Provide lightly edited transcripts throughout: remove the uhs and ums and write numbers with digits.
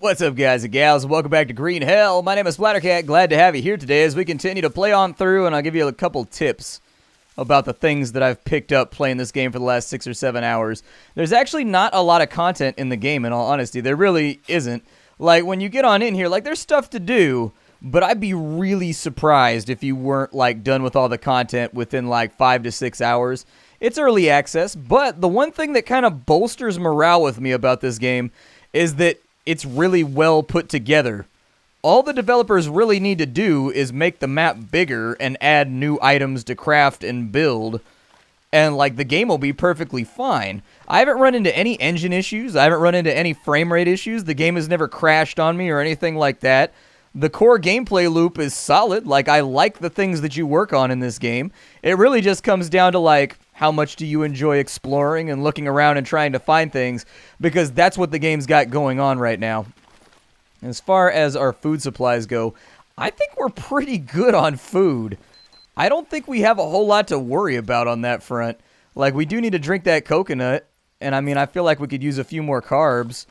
What's up, guys and gals? Welcome back to Green Hell. My name is Splattercat. Glad to have you here today as we continue to play on through, and I'll give you a couple tips about the things that I've picked up playing this game for the last 6 or 7 hours. There's actually not a lot of content in the game, in all honesty. There really isn't. Like, when you get on in here, like, there's stuff to do, but I'd be really surprised if you weren't, like, done with all the content within, like, 5 to 6 hours. It's early access, but the one thing that kind of bolsters morale with me about this game is that it's really well put together. All the developers really need to do is make the map bigger and add new items to craft and build, and like the game will be perfectly fine. I haven't run into any engine issues. I haven't run into any frame rate issues. The game has never crashed on me or anything like that. The core gameplay loop is solid. Like, I like the things that you work on in this game. It really just comes down to, like, how much do you enjoy exploring and looking around and trying to find things, because that's what the game's got going on right now. As far as our food supplies go, I think we're pretty good on food. I don't think we have a whole lot to worry about on that front. Like, we do need to drink that coconut, and I mean, I feel like we could use a few more carbs.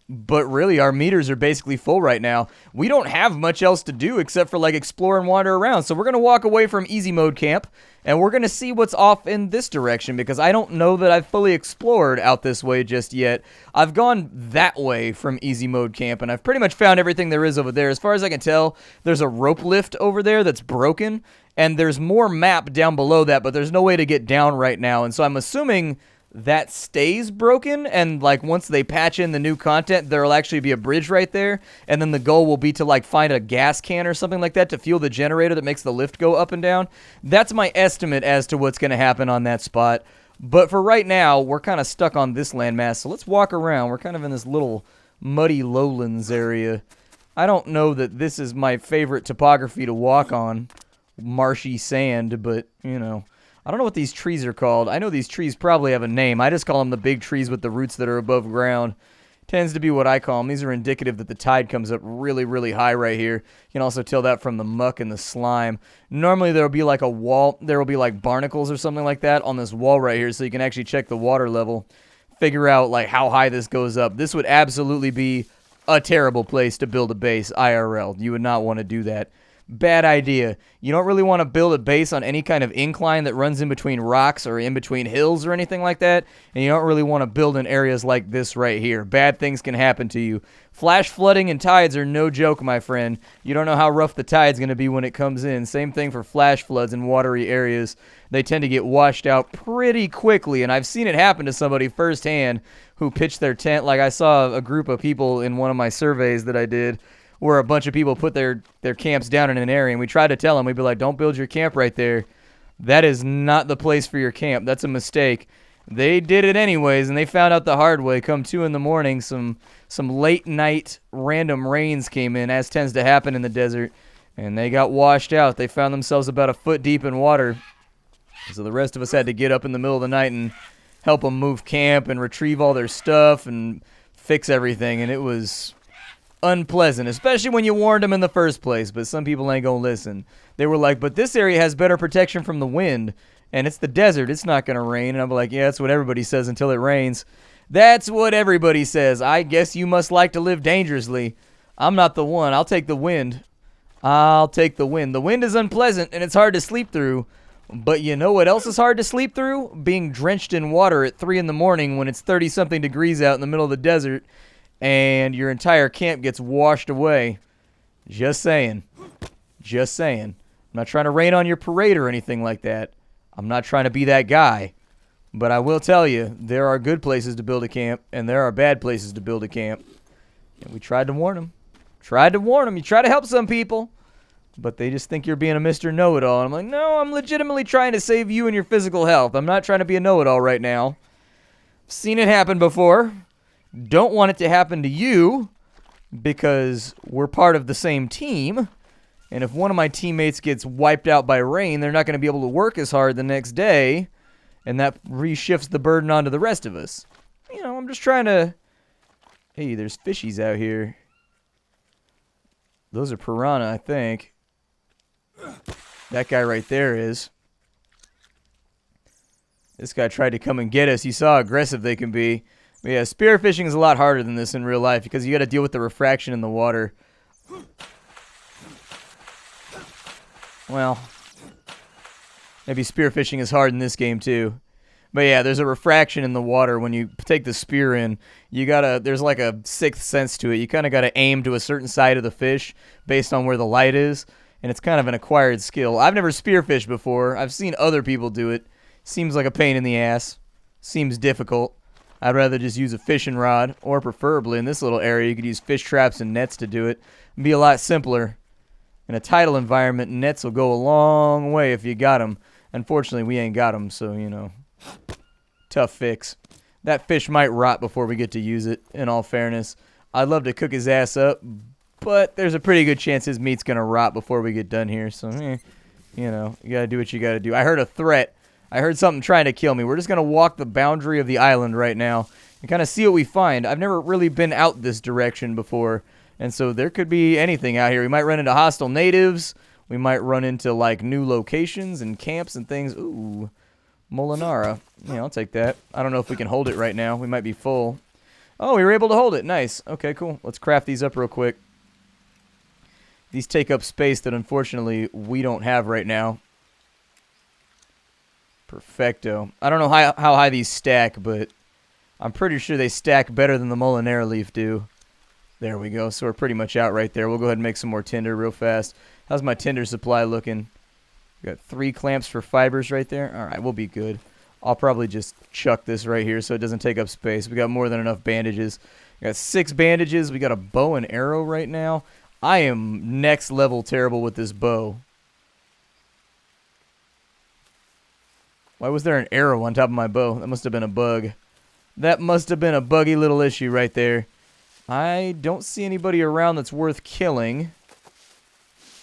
But really, our meters are basically full right now. We don't have much else to do except for, like, explore and wander around. So we're going to walk away from easy mode camp, and we're going to see what's off in this direction, because I don't know that I've fully explored out this way just yet. I've gone that way from easy mode camp, and I've pretty much found everything there is over there. As far as I can tell, there's a rope lift over there that's broken, and there's more map down below that, but there's no way to get down right now. And so I'm assuming that stays broken, and like once they patch in the new content, there'll actually be a bridge right there, and then the goal will be to like find a gas can or something like that to fuel the generator that makes the lift go up and down. That's my estimate as to what's going to happen on that spot. But for right now, we're kind of stuck on this landmass, so let's walk around. We're kind of in this little muddy lowlands area. I don't know that this is my favorite topography to walk on, marshy sand, but you know, I don't know what these trees are called. I know these trees probably have a name. I just call them the big trees with the roots that are above ground. Tends to be what I call them. These are indicative that the tide comes up really, really high right here. You can also tell that from the muck and the slime. Normally there will be like a wall. There will be like barnacles or something like that on this wall right here, so you can actually check the water level. Figure out like how high this goes up. This would absolutely be a terrible place to build a base IRL. You would not want to do that. Bad idea. You don't really want to build a base on any kind of incline that runs in between rocks or in between hills or anything like that. And you don't really want to build in areas like this right here. Bad things can happen to you. Flash flooding and tides are no joke, my friend. You don't know how rough the tide's going to be when it comes in. Same thing for flash floods in watery areas. They tend to get washed out pretty quickly. And I've seen it happen to somebody firsthand who pitched their tent. Like, I saw a group of people in one of my surveys that I did, where a bunch of people put their camps down in an area, and we tried to tell them, we'd be like, don't build your camp right there. That is not the place for your camp. That's a mistake. They did it anyways, and they found out the hard way. Come 2 in the morning, some late night random rains came in, as tends to happen in the desert, and they got washed out. They found themselves about a foot deep in water. So the rest of us had to get up in the middle of the night and help them move camp and retrieve all their stuff and fix everything, and it was unpleasant, especially when you warned them in the first place. But some people ain't gonna listen. They were like, but this area has better protection from the wind, and it's the desert, it's not gonna rain. And I'm like, yeah, that's what everybody says until it rains. That's what everybody says. I guess you must like to live dangerously. I'm not the one. I'll take the wind. I'll take the wind. The wind is unpleasant and it's hard to sleep through, but you know what else is hard to sleep through? Being drenched in water at 3 in the morning when it's 30 something degrees out in the middle of the desert and your entire camp gets washed away. Just saying. Just saying. I'm not trying to rain on your parade or anything like that. I'm not trying to be that guy. But I will tell you, there are good places to build a camp, and there are bad places to build a camp. And we tried to warn them. Tried to warn them. You try to help some people, but they just think you're being a Mr. Know-It-All. And I'm like, no, I'm legitimately trying to save you and your physical health. I'm not trying to be a know-it-all right now. Seen it happen before. Don't want it to happen to you, because we're part of the same team, and if one of my teammates gets wiped out by rain, they're not going to be able to work as hard the next day, and that reshifts the burden onto the rest of us. You know, I'm just trying to... Hey, there's fishies out here. Those are piranha, I think. That guy right there is. This guy tried to come and get us. You saw how aggressive they can be. But yeah, spearfishing is a lot harder than this in real life because you got to deal with the refraction in the water. Well, maybe spearfishing is hard in this game too. But yeah, there's a refraction in the water when you take the spear in. There's like a sixth sense to it. You kind of got to aim to a certain side of the fish based on where the light is. And it's kind of an acquired skill. I've never spearfished before. I've seen other people do it. Seems like a pain in the ass. Seems difficult. I'd rather just use a fishing rod, or preferably in this little area, you could use fish traps and nets to do it. It'd be a lot simpler. In a tidal environment, nets will go a long way if you got them. Unfortunately, we ain't got them, so, you know, tough fix. That fish might rot before we get to use it, in all fairness. I'd love to cook his ass up, but there's a pretty good chance his meat's going to rot before we get done here, so, you know, you got to do what you got to do. I heard a threat. I heard something trying to kill me. We're just going to walk the boundary of the island right now and kind of see what we find. I've never really been out this direction before, and so there could be anything out here. We might run into hostile natives. We might run into, like, new locations and camps and things. Ooh, Molinara. Yeah, I'll take that. I don't know if we can hold it right now. We might be full. Oh, we were able to hold it. Nice. Okay, cool. Let's craft these up real quick. These take up space that, unfortunately, we don't have right now. Perfecto. I don't know how high these stack, but I'm pretty sure they stack better than the Molinara leaf do. There we go. So we're pretty much out right there. We'll go ahead and make some more tinder real fast. How's my tinder supply looking? We got 3 clamps for fibers right there. All right, we'll be good. I'll probably just chuck this right here so it doesn't take up space. We got more than enough bandages. We got 6 bandages. We got a bow and arrow right now. I am next level terrible with this bow. Why was there an arrow on top of my bow? That must have been a bug. That must have been a buggy little issue right there. I don't see anybody around that's worth killing.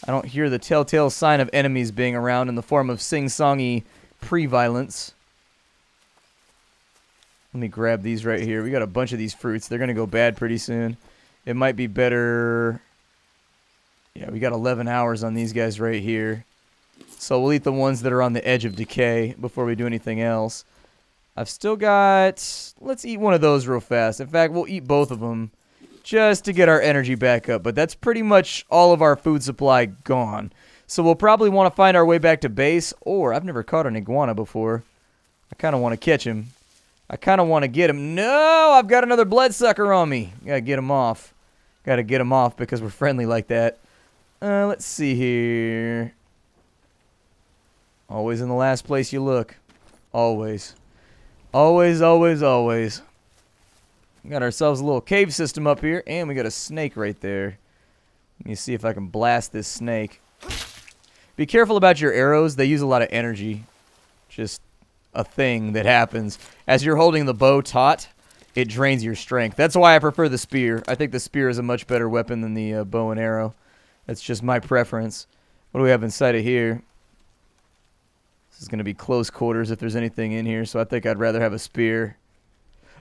I don't hear the telltale sign of enemies being around in the form of sing-songy pre-violence. Let me grab these right here. We got a bunch of these fruits. They're going to go bad pretty soon. It might be better... Yeah, we got 11 hours on these guys right here. So we'll eat the ones that are on the edge of decay before we do anything else. I've still got... Let's eat one of those real fast. In fact, we'll eat both of them just to get our energy back up. But that's pretty much all of our food supply gone. So we'll probably want to find our way back to base. Or, I've never caught an iguana before. I kind of want to catch him. I kind of want to get him. No! I've got another bloodsucker on me. Gotta get him off. Gotta get him off because we're friendly like that. Let's see here. Always in the last place you look. Always. Always, always, always. We got ourselves a little cave system up here, and we got a snake right there. Let me see if I can blast this snake. Be careful about your arrows. They use a lot of energy. Just a thing that happens. As you're holding the bow taut, it drains your strength. That's why I prefer the spear. I think the spear is a much better weapon than the bow and arrow. That's just my preference. What do we have inside of here? This is going to be close quarters if there's anything in here, so I think I'd rather have a spear.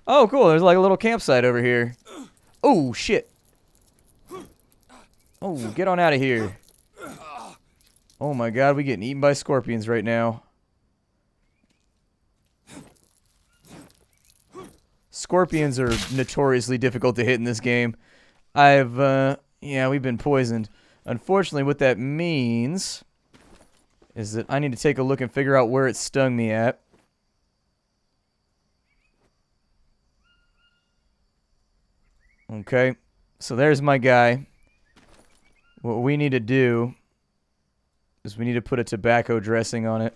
Oh, cool. There's like a little campsite over here. Oh, shit. Oh, get on out of here. Oh, my God. We're getting eaten by scorpions right now. Scorpions are notoriously difficult to hit in this game. Yeah, we've been poisoned. Unfortunately, what that means is that I need to take a look and figure out where it stung me at. Okay, so there's my guy. What we need to do is we need to put a tobacco dressing on it.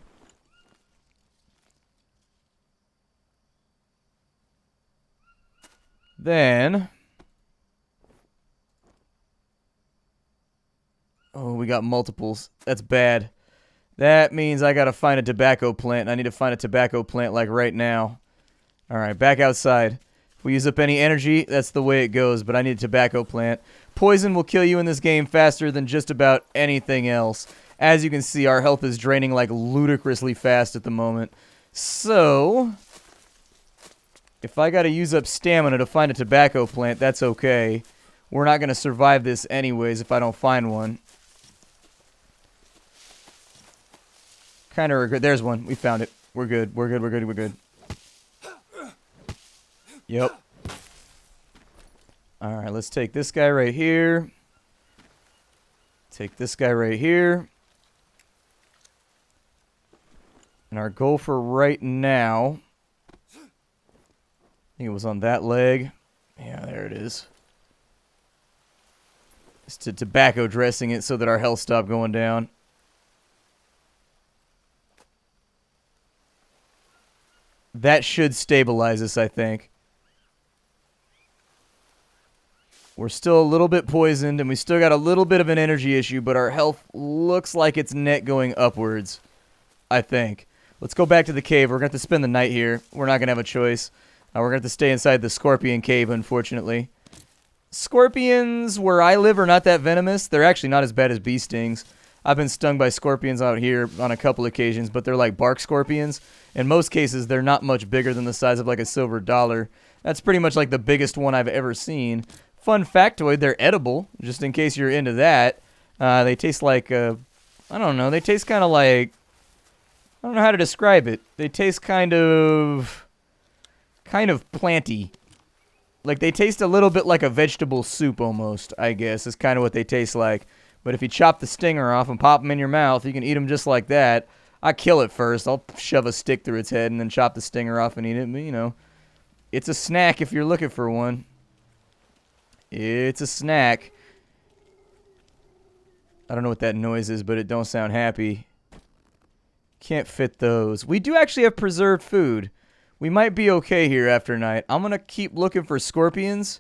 Then... Oh, we got multiples. That's bad. That means I gotta find a tobacco plant. I need to find a tobacco plant like right now. Alright, back outside. If we use up any energy, that's the way it goes, but I need a tobacco plant. Poison will kill you in this game faster than just about anything else. As you can see, our health is draining like ludicrously fast at the moment. So, if I gotta use up stamina to find a tobacco plant, that's okay. We're not gonna survive this anyways if I don't find one. Kind of regret. There's one. We found it. We're good. We're good. We're good. We're good. Yep. Alright, let's take this guy right here. Take this guy right here. And our goal for right now, I think it was on that leg. Yeah, there it is. Is to tobacco dressing it so that our health stopped going down. That should stabilize us, I think. We're still a little bit poisoned, and we still got a little bit of an energy issue, but our health looks like it's net going upwards, I think. Let's go back to the cave. We're going to have to spend the night here. We're not going to have a choice. We're going to have to stay inside the scorpion cave, unfortunately. Scorpions where I live are not that venomous. They're actually not as bad as bee stings. I've been stung by scorpions out here on a couple occasions, but they're like bark scorpions. In most cases, they're not much bigger than the size of like a silver dollar. That's pretty much like the biggest one I've ever seen. Fun factoid, they're edible, just in case you're into that. They taste like, I don't know, they taste kind of like, I don't know how to describe it. They taste kind of planty. Like, they taste a little bit like a vegetable soup almost, I guess, is kind of what they taste like. But if you chop the stinger off and pop them in your mouth, you can eat them just like that. I kill it first. I'll shove a stick through its head and then chop the stinger off and eat it. But, you know, it's a snack if you're looking for one. It's a snack. I don't know what that noise is, but it don't sound happy. Can't fit those. We do actually have preserved food. We might be okay here after night. I'm going to keep looking for scorpions.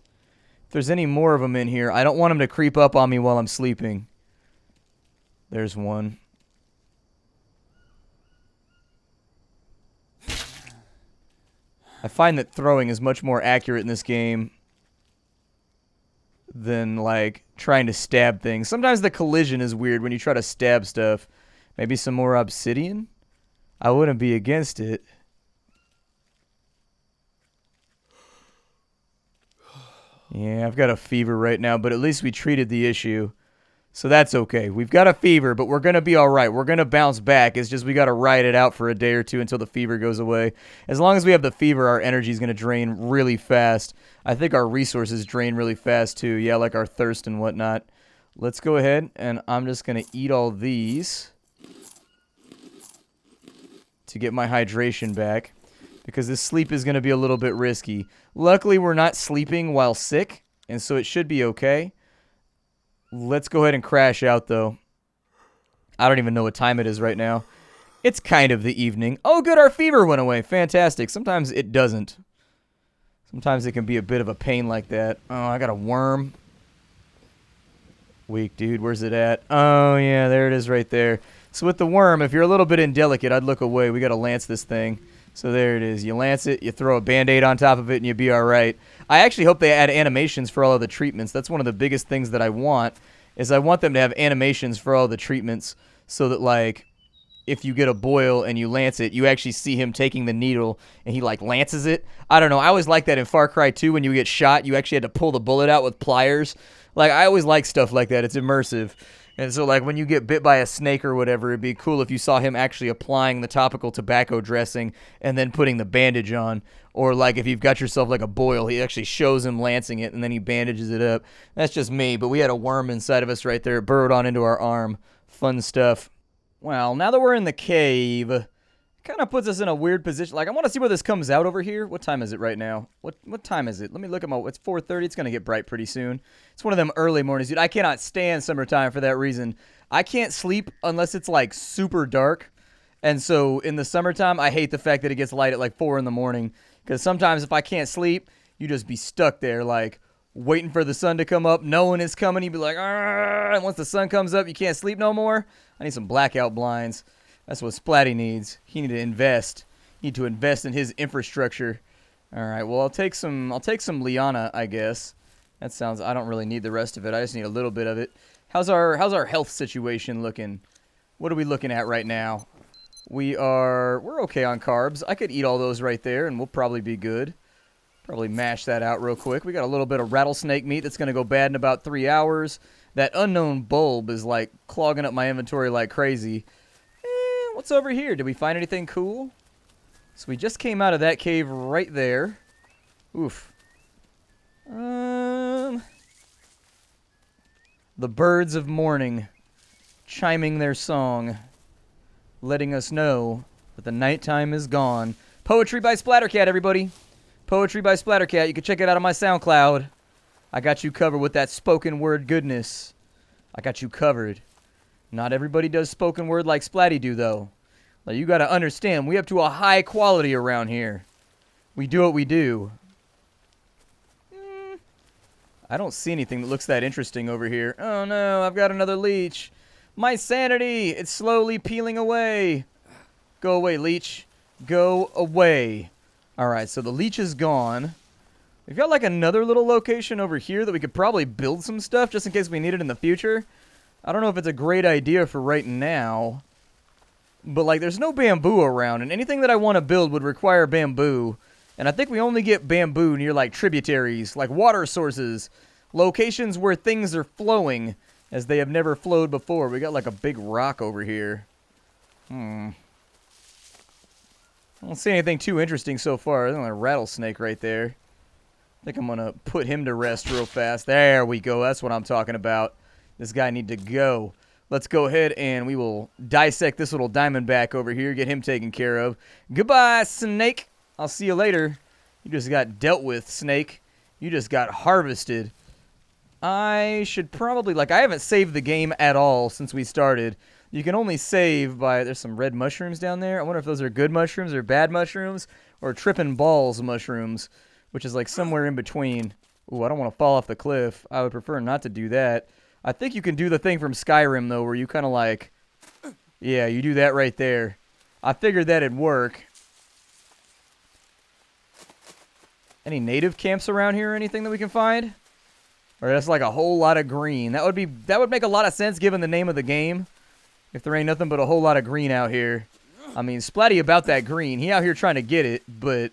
If there's any more of them in here, I don't want them to creep up on me while I'm sleeping. There's one. I find that throwing is much more accurate in this game than, like, trying to stab things. Sometimes the collision is weird when you try to stab stuff. Maybe some more obsidian? I wouldn't be against it. Yeah, I've got a fever right now, but at least we treated the issue. So that's okay. We've got a fever, but we're going to be all right. We're going to bounce back. It's just we got to ride it out for a day or two until the fever goes away. As long as we have the fever, our energy is going to drain really fast. I think our resources drain really fast too. Yeah, like our thirst and whatnot. Let's go ahead, and I'm just going to eat all these to get my hydration back, because this sleep is going to be a little bit risky. Luckily, we're not sleeping while sick, and so it should be okay. Let's go ahead and crash out, though. I don't even know what time it is right now. It's kind of the evening. Oh, good, our fever went away. Fantastic. Sometimes it doesn't. Sometimes it can be a bit of a pain like that. Oh, I got a worm. Weak, dude. Where's it at? Oh, yeah, there it is right there. So with the worm, if you're a little bit indelicate, I'd look away. We got to lance this thing. So there it is. You lance it, you throw a Band-Aid on top of it, and you'll be all right. I actually hope they add animations for all of the treatments. That's one of the biggest things that I want, is I want them to have animations for all the treatments so that, like, if you get a boil and you lance it, you actually see him taking the needle and he, like, lances it. I don't know. I always like that in Far Cry 2 when you get shot, you actually had to pull the bullet out with pliers. Like, I always like stuff like that. It's immersive. And so, like, when you get bit by a snake or whatever, it'd be cool if you saw him actually applying the topical tobacco dressing and then putting the bandage on. Or, like, if you've got yourself, like, a boil, he actually shows him lancing it and then he bandages it up. That's just me, but we had a worm inside of us right there. It burrowed on into our arm. Fun stuff. Well, now that we're in the cave, it kind of puts us in a weird position. Like, I want to see where this comes out over here. What time is it right now? What time is it? Let me look at my... It's 4:30. It's going to get bright pretty soon. It's one of them early mornings, dude. I cannot stand summertime for that reason. I can't sleep unless it's, like, super dark. And so, in the summertime, I hate the fact that it gets light at, like, 4 in the morning. Because sometimes if I can't sleep, you just be stuck there, like, waiting for the sun to come up. Knowing it's coming, you'd be like, "Argh!" And once the sun comes up, you can't sleep no more. I need some blackout blinds. That's what Splatty needs. He need to invest. He need to invest in his infrastructure. All right. Well, I'll take some Liana, I guess. That sounds. I don't really need the rest of it. I just need a little bit of it. How's our health situation looking? What are we looking at right now? We're okay on carbs. I could eat all those right there, and we'll probably be good. Probably mash that out real quick. We got a little bit of rattlesnake meat that's going to go bad in about 3 hours. That unknown bulb is, like, clogging up my inventory like crazy. What's over here? Did we find anything cool? So we just came out of that cave right there. Oof. The birds of morning chiming their song, letting us know that the nighttime is gone. Poetry by Splattercat, everybody. Poetry by Splattercat. You can check it out on my SoundCloud. I got you covered with that spoken word goodness. I got you covered. Not everybody does spoken word like Splatty do, though. Like, you got to understand, we up to a high quality around here. We do what we do. I don't see anything that looks that interesting over here. Oh no, I've got another leech. My sanity! It's slowly peeling away. Go away, leech. Go away. Alright, so the leech is gone. We've got like another little location over here that we could probably build some stuff just in case we need it in the future. I don't know if it's a great idea for right now. But like, there's no bamboo around, and anything that I want to build would require bamboo. And I think we only get bamboo near, like, tributaries, like water sources, locations where things are flowing as they have never flowed before. We got, like, a big rock over here. I don't see anything too interesting so far. There's a rattlesnake right there. I think I'm going to put him to rest real fast. There we go. That's what I'm talking about. This guy need to go. Let's go ahead and we will dissect this little diamondback over here, get him taken care of. Goodbye, snake. I'll see you later. You just got dealt with, snake. You just got harvested. I should probably, like, I haven't saved the game at all since we started. You can only save by, there's some red mushrooms down there. I wonder if those are good mushrooms or bad mushrooms or tripping balls mushrooms, which is like somewhere in between. Ooh, I don't want to fall off the cliff. I would prefer not to do that. I think you can do the thing from Skyrim, though, where you kind of like, yeah, you do that right there. I figured that'd work. Any native camps around here or anything that we can find? Or that's like a whole lot of green. That would make a lot of sense given the name of the game. If there ain't nothing but a whole lot of green out here. I mean, Splatty about that green. He out here trying to get it, but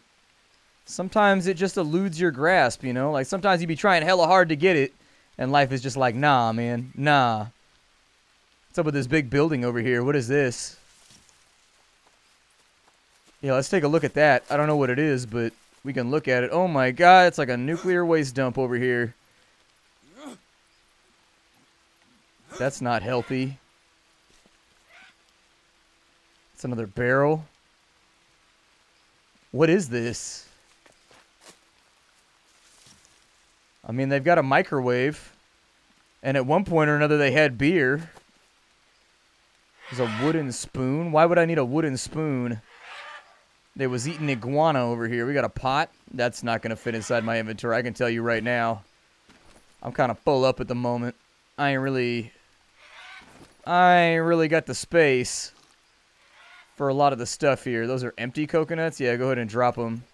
sometimes it just eludes your grasp, you know? Like, sometimes you be trying hella hard to get it, and life is just like, nah, man, nah. What's up with this big building over here? What is this? Yeah, let's take a look at that. I don't know what it is, but we can look at it. Oh my god, it's like a nuclear waste dump over here. That's not healthy. It's another barrel. What is this? I mean, they've got a microwave. And at one point or another, they had beer. There's a wooden spoon. Why would I need a wooden spoon? They was eating iguana over here. We got a pot. That's not going to fit inside my inventory. I can tell you right now. I'm kind of full up at the moment. I ain't really got the space for a lot of the stuff here. Those are empty coconuts. Yeah, go ahead and drop them.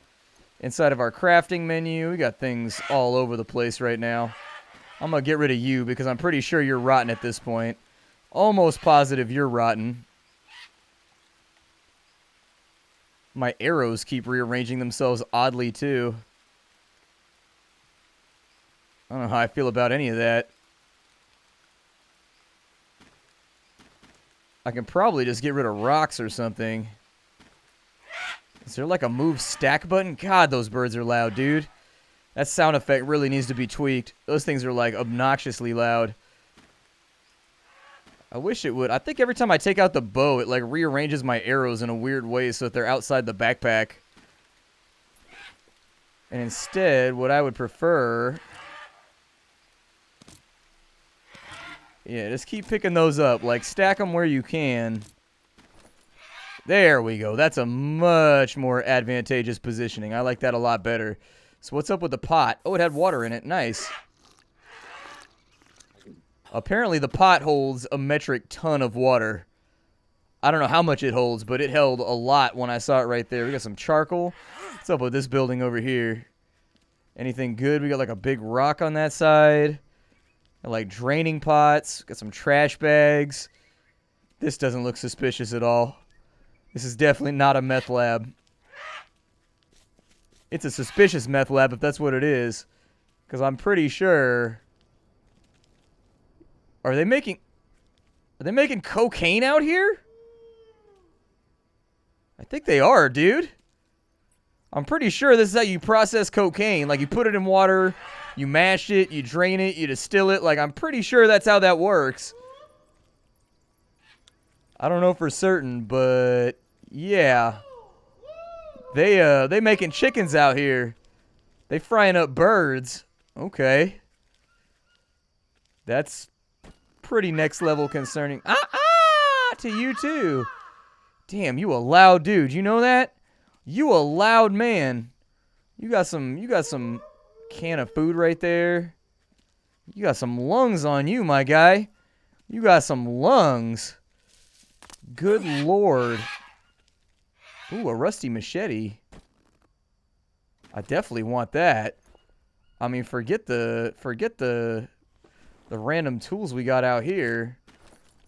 Inside of our crafting menu, we got things all over the place right now. I'm going to get rid of you because I'm pretty sure you're rotten at this point. Almost positive you're rotten. My arrows keep rearranging themselves oddly, too. I don't know how I feel about any of that. I can probably just get rid of rocks or something. Is there like a move stack button? God, those birds are loud, dude. That sound effect really needs to be tweaked. Those things are like obnoxiously loud. I wish it would. I think every time I take out the bow, it like rearranges my arrows in a weird way so that they're outside the backpack. And instead, what I would prefer... yeah, just keep picking those up. Like, stack them where you can. There we go. That's a much more advantageous positioning. I like that a lot better. So what's up with the pot? Oh, it had water in it. Nice. Apparently the pot holds a metric ton of water. I don't know how much it holds, but it held a lot when I saw it right there. We got some charcoal. What's up with this building over here? Anything good? We got like a big rock on that side. Got like draining pots. Got some trash bags. This doesn't look suspicious at all. This is definitely not a meth lab. It's a suspicious meth lab if that's what it is. Because I'm pretty sure... Are they making cocaine out here? I think they are, dude. I'm pretty sure this is how you process cocaine. Like, you put it in water, You mash it, you drain it, you distill it. Like, I'm pretty sure that's how that works. I don't know for certain, but yeah. They making chickens out here. They frying up birds. Okay. That's pretty next level concerning. To you too. Damn, you a loud dude. You know that? You a loud man. You got some can of food right there. You got some lungs on you, my guy. You got some lungs. Good lord. Ooh, a rusty machete. I definitely want that. I mean, forget the random tools we got out here.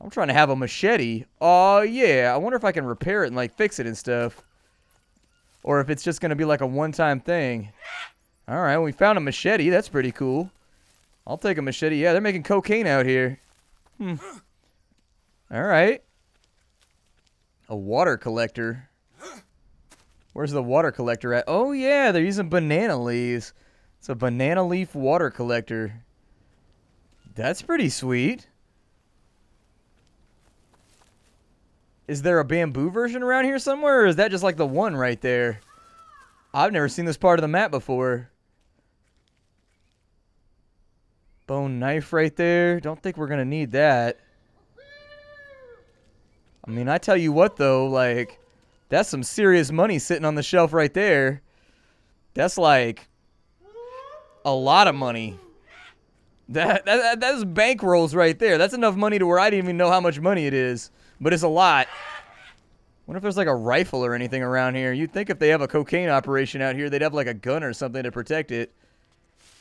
I'm trying to have a machete. Oh yeah, I wonder if I can repair it and like fix it and stuff. Or if it's just going to be like a one-time thing. All right, we found a machete. That's pretty cool. I'll take a machete. Yeah, they're making cocaine out here. All right. A water collector. Where's the water collector at? Oh, yeah, they're using banana leaves. It's a banana leaf water collector. That's pretty sweet. Is there a bamboo version around here somewhere, or is that just like the one right there? I've never seen this part of the map before. Bone knife right there. Don't think we're going to need that. I mean, I tell you what, though, like, that's some serious money sitting on the shelf right there. That's like a lot of money. That's bankrolls right there. That's enough money to where I didn't even know how much money it is. But it's a lot. Wonder if there's like a rifle or anything around here. You'd think if they have a cocaine operation out here, they'd have like a gun or something to protect it.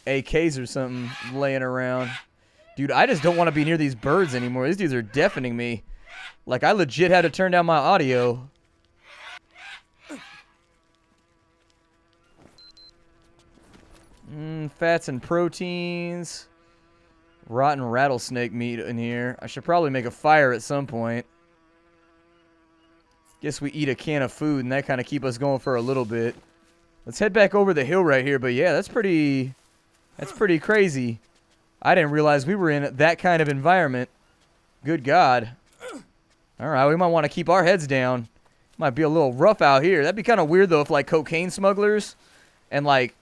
AKs or something laying around. Dude, I just don't want to be near these birds anymore. These dudes are deafening me. Like, I legit had to turn down my audio. Fats and proteins. Rotten rattlesnake meat in here. I should probably make a fire at some point. Guess we eat a can of food and that kind of keep us going for a little bit. Let's head back over the hill right here. But yeah, that's pretty crazy. I didn't realize we were in that kind of environment. Good God. All right, we might want to keep our heads down. Might be a little rough out here. That'd be kind of weird though if like cocaine smugglers and like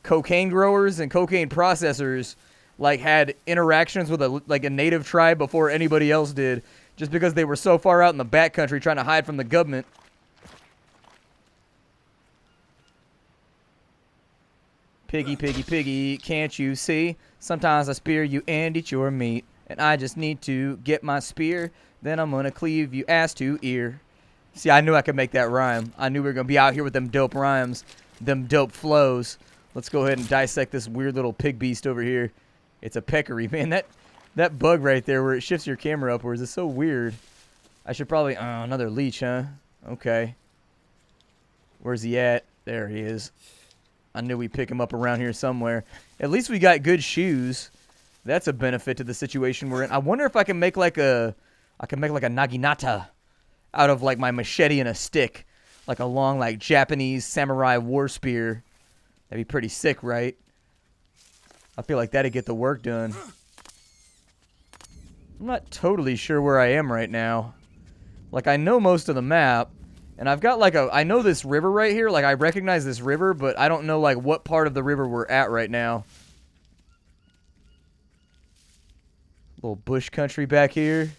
cocaine growers and cocaine processors like had interactions with a native tribe before anybody else did, just because they were so far out in the backcountry trying to hide from the government. Piggy, piggy, piggy, can't you see? Sometimes I spear you and eat your meat. And I just need to get my spear, then I'm gonna cleave you ass to ear. See, I knew I could make that rhyme. I knew we were gonna be out here with them dope rhymes, them dope flows. Let's go ahead and dissect this weird little pig beast over here. It's a peccary. Man, that bug right there where it shifts your camera upwards is so weird. I should probably... Oh, another leech, huh? Okay. Where's he at? There he is. I knew we'd pick him up around here somewhere. At least we got good shoes. That's a benefit to the situation we're in. I wonder if I can make like a... I can make like a naginata out of like my machete and a stick. Like a long like Japanese samurai war spear. That'd be pretty sick, right? I feel like that'd get the work done. I'm not totally sure where I am right now. Like, I know most of the map. And I've got, like, I know this river right here. Like, I recognize this river, but I don't know, like, what part of the river we're at right now. Little bush country back here.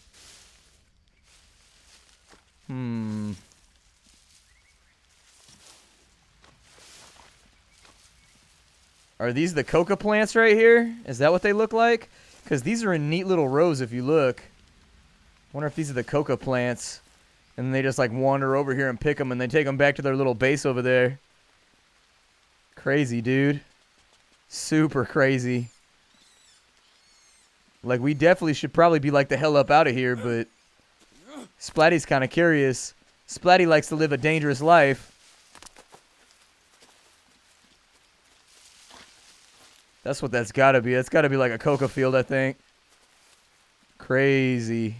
Are these the coca plants right here? Is that what they look like? Because these are in neat little rows if you look. Wonder if these are the coca plants. And they just like wander over here and pick them and they take them back to their little base over there. Crazy, dude. Super crazy. Like, we definitely should probably be like the hell up out of here, but Splatty's kind of curious. Splatty likes to live a dangerous life. That's what that's got to be. That's got to be like a coca field, I think. Crazy.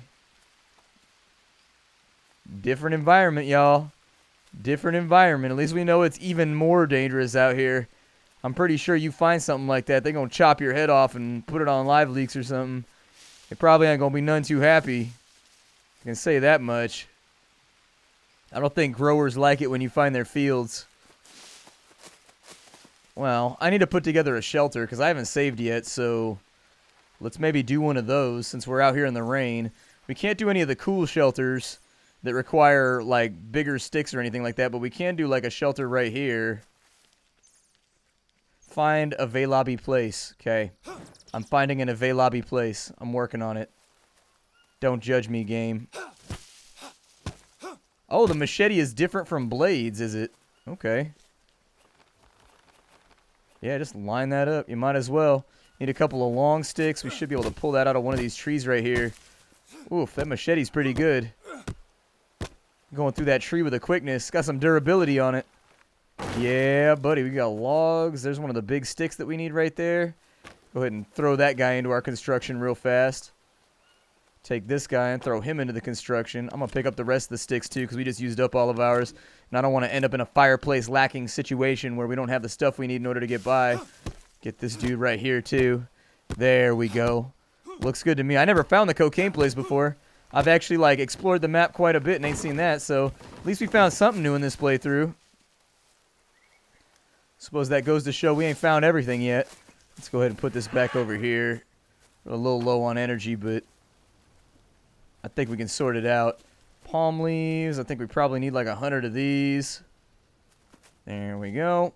Different environment, y'all. Different environment. At least we know it's even more dangerous out here. I'm pretty sure you find something like that, they're going to chop your head off and put it on live leaks or something. They probably ain't going to be none too happy. I can say that much. I don't think growers like it when you find their fields. Well, I need to put together a shelter because I haven't saved yet, so let's maybe do one of those since we're out here in the rain. We can't do any of the cool shelters that require, like, bigger sticks or anything like that, but we can do, like, a shelter right here. Find a lobby place. Okay. I'm finding an lobby place. I'm working on it. Don't judge me, game. Oh, the machete is different from blades, is it? Okay. Yeah, just line that up. You might as well. Need a couple of long sticks. We should be able to pull that out of one of these trees right here. Oof, that machete's pretty good. Going through that tree with a quickness. Got some durability on it. Yeah, buddy, we got logs. There's one of the big sticks that we need right there. Go ahead and throw that guy into our construction real fast. Take this guy and throw him into the construction. I'm going to pick up the rest of the sticks, too, because we just used up all of ours. And I don't want to end up in a fireplace lacking situation where we don't have the stuff we need in order to get by. Get this dude right here, too. There we go. Looks good to me. I never found the cocaine place before. I've actually, like, explored the map quite a bit and ain't seen that. So at least we found something new in this playthrough. Suppose that goes to show we ain't found everything yet. Let's go ahead and put this back over here. We're a little low on energy, but I think we can sort it out. Palm leaves. I think we probably need like 100 of these. There we go.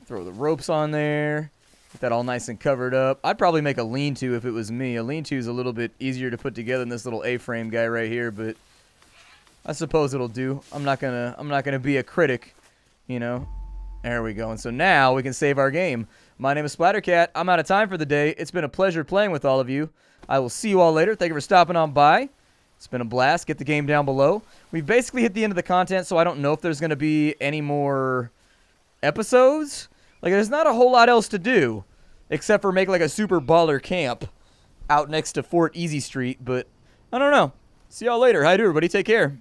Throw the ropes on there. Get that all nice and covered up. I'd probably make a lean-to if it was me. A lean-to is a little bit easier to put together than this little A-frame guy right here, but I suppose it'll do. I'm not gonna be a critic, you know. There we go. And so now we can save our game. My name is Splattercat. I'm out of time for the day. It's been a pleasure playing with all of you. I will see you all later. Thank you for stopping on by. It's been a blast. Get the game down below. We've basically hit the end of the content, so I don't know if there's going to be any more episodes. Like, there's not a whole lot else to do, except for make, like, a super baller camp out next to Fort Easy Street, but I don't know. See y'all later. Hi, everybody. Take care.